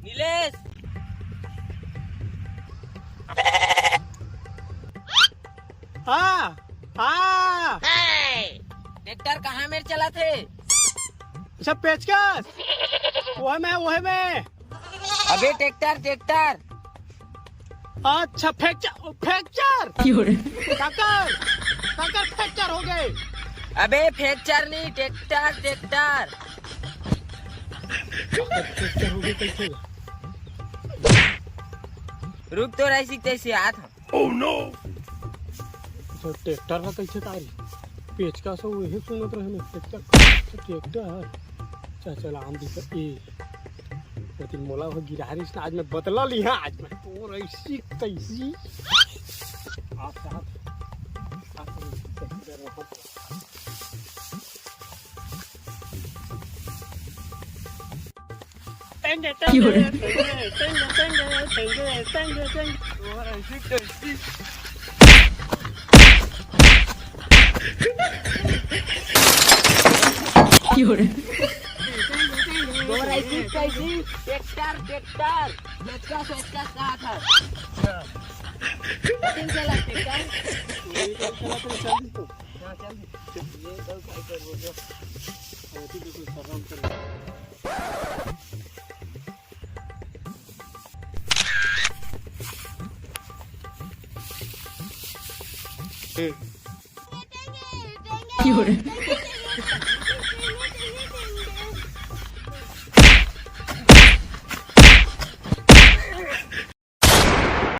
नीलेश। हाँ हाँ। ट्रैक्टर कहाँ में चला थे? अच्छा पेचकस वो है मैं। अबे ट्रैक्टर। अच्छा फ्रैक्चर काकर फ्रैक्चर हो गए। अबे फ्रैक्चर नहीं, ट्रैक्टर। फ्रैक्चर हो गए कैसे? रुक तो रही तैसे हाथ। Oh no. अच्छा ट्रैक्टर का कैसे तारी पेचकस हो वही सुनत रहे मैं ट्रैक्टर। चल आम दिखत ए लेकिन मोला हो गिरारिस आज मैं बदला ली। हाँ आज मैं तो ऐसी तैसी आप ट्रैक्टर कहाँ था? चला ट्रैक्टर